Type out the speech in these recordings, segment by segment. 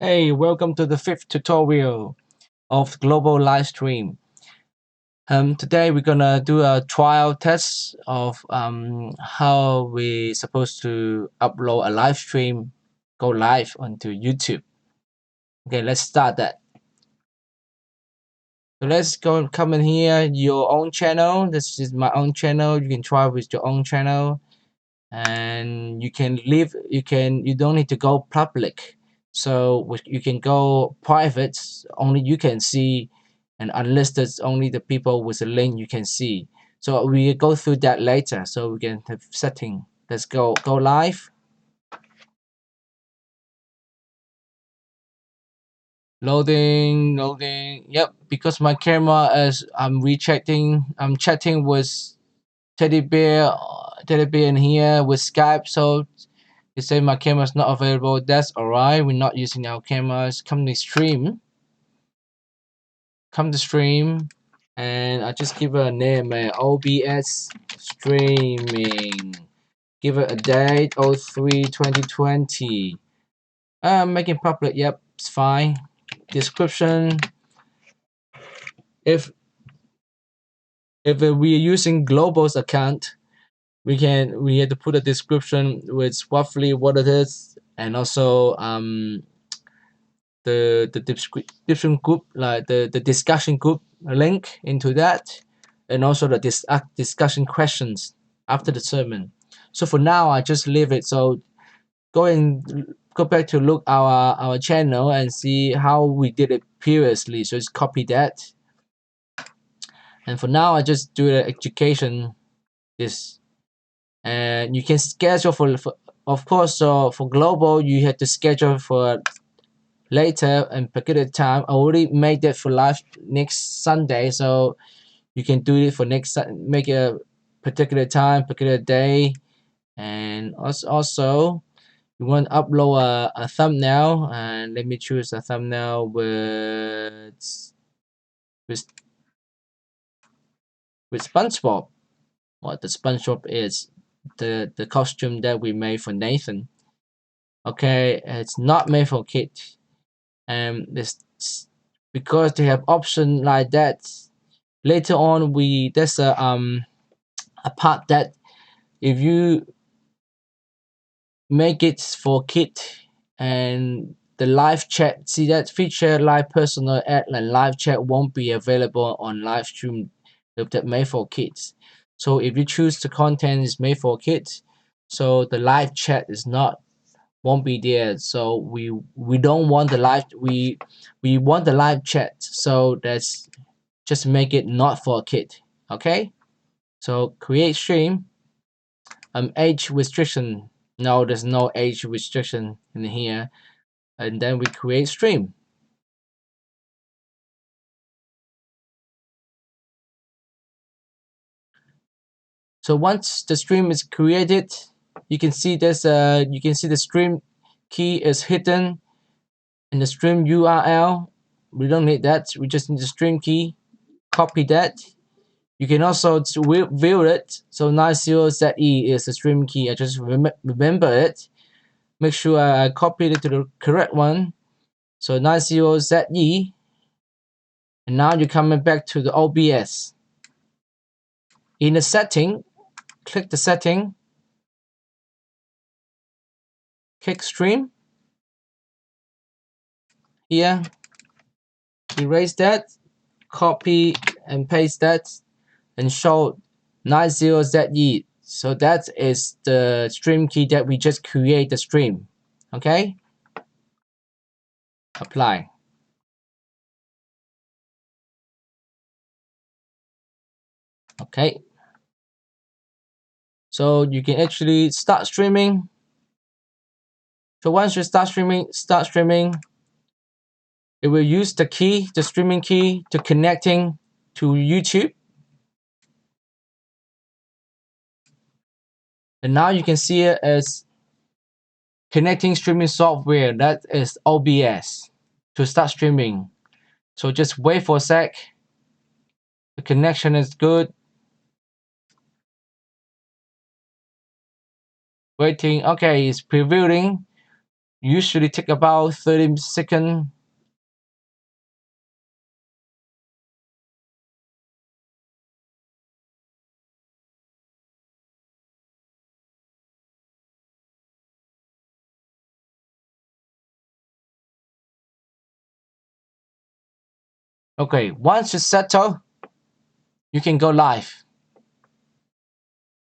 Hey, welcome to the fifth tutorial of global live stream. Today we're gonna do a trial test of how we supposed to upload a live stream, go live onto YouTube. Okay, let's start that. So let's go come in here, your own channel. This is my own channel. You can try with your own channel, and you don't need to go public. So you can go private, only you can see, and unlisted only the people with a link you can see. So we go through that later, so we can have setting. Let's go live. Loading. Yep, because my camera is I'm chatting with teddy bear in here with Skype. So they say my camera is not available. That's alright. We're not using our cameras. Come to stream, and I just give it a name, OBS streaming. Give it a date, 03/2020. Making public. Yep, it's fine. Description. If we are using Global's account, we have to put a description with roughly what it is, and also the description group, like the discussion group link into that, and also the discussion questions after the sermon. So for now, I just leave it. So go back to look our channel and see how we did it previously. So just copy that, and for now, I just do the education this, and you can schedule for of course. So for global, you have to schedule for later and particular time. I already made that for live next Sunday, so you can do it for make a particular time, particular day, and also you want to upload a thumbnail, and let me choose a thumbnail with with SpongeBob. What the SpongeBob is the costume that we made for Nathan. Okay, it's not made for kids. This because they have option like that. Later on, there's a part that if you make it for kid, and the live chat, see that feature, live personal ad and live chat won't be available on live stream with that made for kids. So if you choose the content is made for kids, so the live chat is not won't be there. So we don't want the we want the live chat. So that's just make it not for a kid. Okay, so create stream. Age restriction, no, there's no age restriction in here. And then we create stream. So once the stream is created, you can see the stream key is hidden in the stream URL. We don't need that, we just need the stream key. Copy that. You can also view it. So 90ZE is the stream key. I just remember it. Make sure I copied it to the correct one. So 90ZE. And now you're coming back to the OBS. In the setting, click the setting, click stream. Here, erase that, copy and paste that, and show 90ZE. So that is the stream key that we just create the stream. Okay? Apply. Okay. So you can actually start streaming. So once you start streaming, it will use the streaming key to connecting to YouTube. And now you can see it as connecting streaming software, that is OBS, to start streaming. So just wait for a sec. The connection is good. Waiting. Okay, it's previewing. Usually take about 30 seconds. Okay, once you settle, you can go live.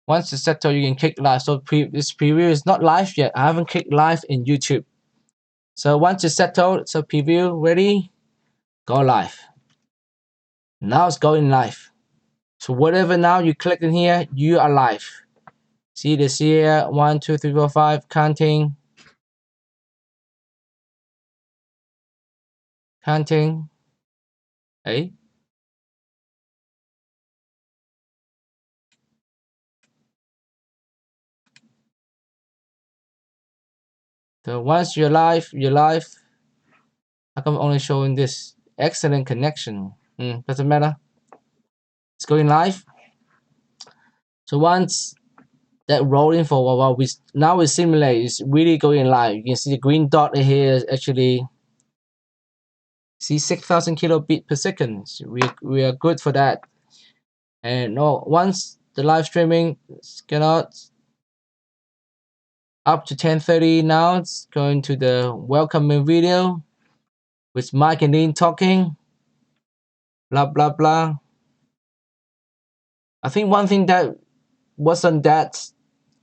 Once you settle, you can click live. So this preview is not live yet. I haven't clicked live in YouTube. So once you settle, so preview ready, go live. Now it's going live. So whatever now you click in here, you are live. See this here, 1, 2, 3, 4, 5, counting. Counting. Hey. So once you're live, you're live. How come only showing this? Excellent connection. Doesn't matter. It's going live. So once that rolling for a while, we simulate is really going live. You can see the green dot here is actually see 6,000 kilobit per second. We are good for that. And no, once the live streaming cannot up to 10:30 now, it's going to the welcoming video with Mike and Dean talking. Blah blah blah. I think one thing that wasn't that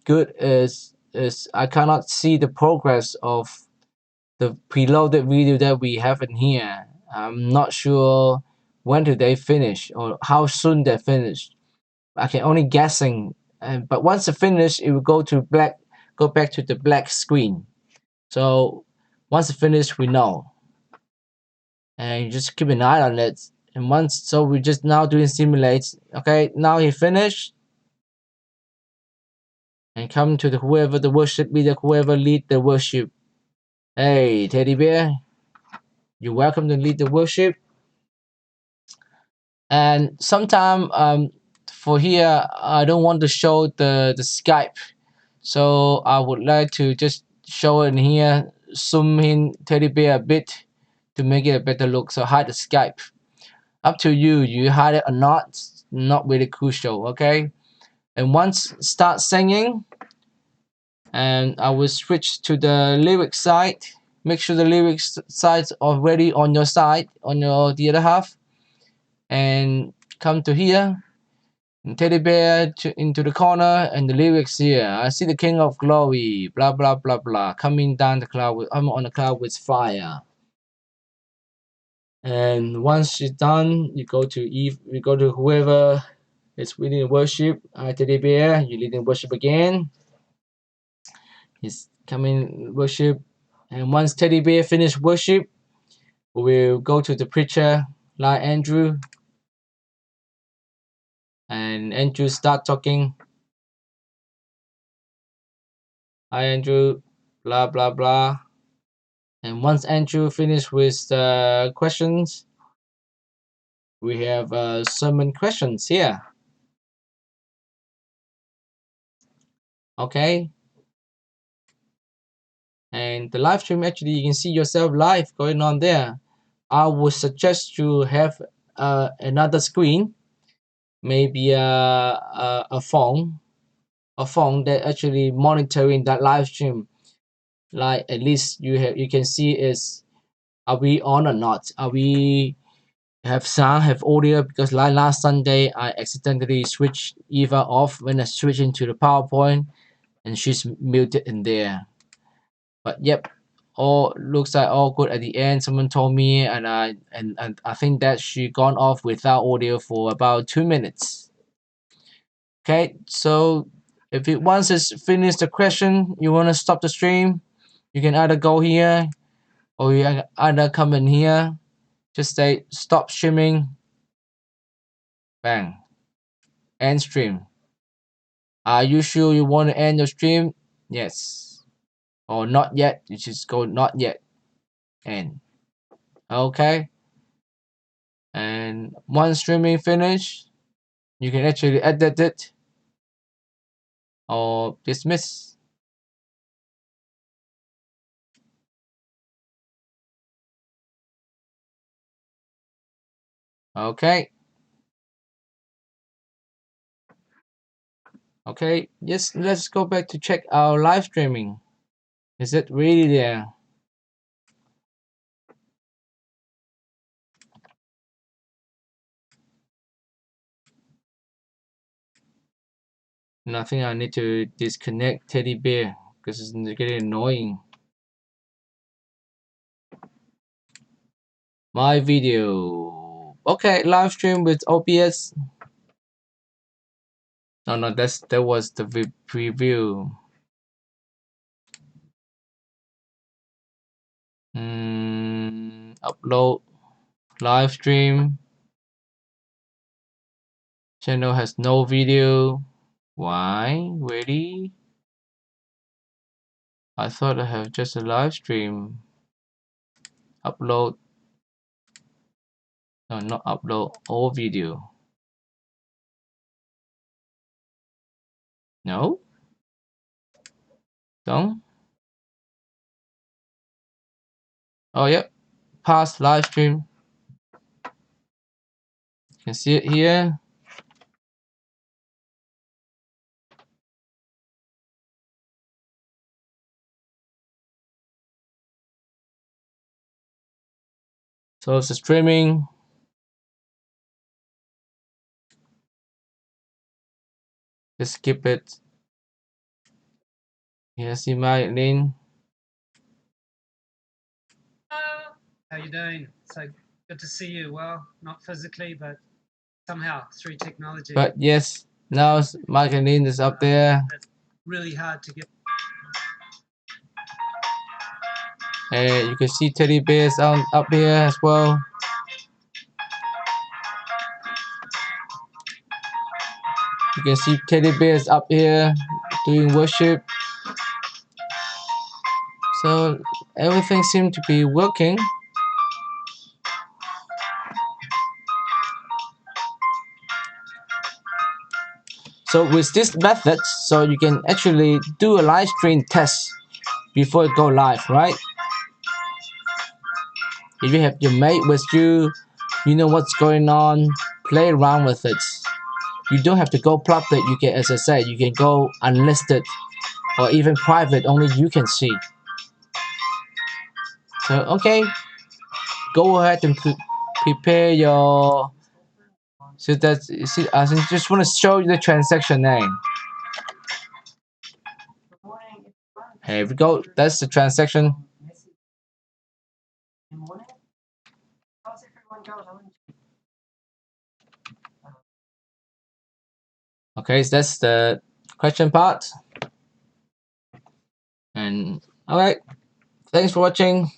good is I cannot see the progress of the preloaded video that we have in here. I'm not sure when do they finish or how soon they finish. I can only guessing. But once it finish, it will go back to the black screen. So once it finish, we know, and you just keep an eye on it. And once, so we're just now doing simulate. Okay, now he finished, and come to the whoever the worship leader, whoever lead the worship. Hey, teddy bear, you're welcome to lead the worship. And sometime for here, I don't want to show the Skype, so I would like to just show it in here, zoom in teddy bear a bit to make it a better look. So hide the Skype. Up to you. You hide it or not. Not really crucial. Okay. And once start singing, and I will switch to the lyric side. Make sure the lyrics side's already on your side, on your the other half, and come to here. And teddy bear into the corner, and the lyrics here. I see the King of Glory, blah blah blah blah, coming down the cloud. I'm on the cloud with fire. And once you're done, you go to Eve. You go to whoever is leading worship. Teddy bear, you leading worship again. He's coming worship, and once teddy bear finish worship, we'll go to the preacher like Andrew, and Andrew start talking. Hi Andrew, blah blah blah. And once Andrew finish with the questions, we have sermon questions here. Okay. And the live stream, actually you can see yourself live going on there. I would suggest you have another screen, maybe a phone that actually monitoring that live stream. Like at least you can see is, are we on or not? Are we have sound, have audio? Because like last Sunday I accidentally switched Eva off when I switched into the PowerPoint, and she's muted in there. But yep, all looks like all good at the end. Someone told me, and I think that she gone off without audio for about 2 minutes. Okay, so if it once it's finished the question, you want to stop the stream, you can either go here or you either come in here, just say stop streaming, bang, end stream. Are you sure you want to end your stream? Yes. Or not yet, you just go not yet, end. Okay. And once streaming finish, you can actually edit it or dismiss. Okay. Okay, yes, let's go back to check our live streaming. Is it really there? Nothing. I need to disconnect teddy bear because it's getting annoying. My video. Okay, live stream with OBS. No, that was the preview. Upload live stream. Channel has no video. Why? Really? I thought I have just a live stream. Upload. No, not upload all video. No? Don't? Oh, yep. Past live stream. You can see it here. So it's streaming. Just skip it. Here, see my link. Hello. How you doing? So good to see you. Well, not physically, but somehow through technology. But yes, now Mike and Lynn is up there. It's really hard to get. And you can see teddy bears up here as well. You can see teddy bears up here doing worship. So everything seems to be working. So with this method, so you can actually do a live stream test before it go live, right? If you have your mate with you, you know what's going on, play around with it. You don't have to go public. You can, as I said, you can go unlisted or even private, only you can see. So okay, go ahead and prepare your. So that's see, I just want to show you the transaction name. Here we go. That's the transaction. Okay, so that's the question part. And all right, thanks for watching.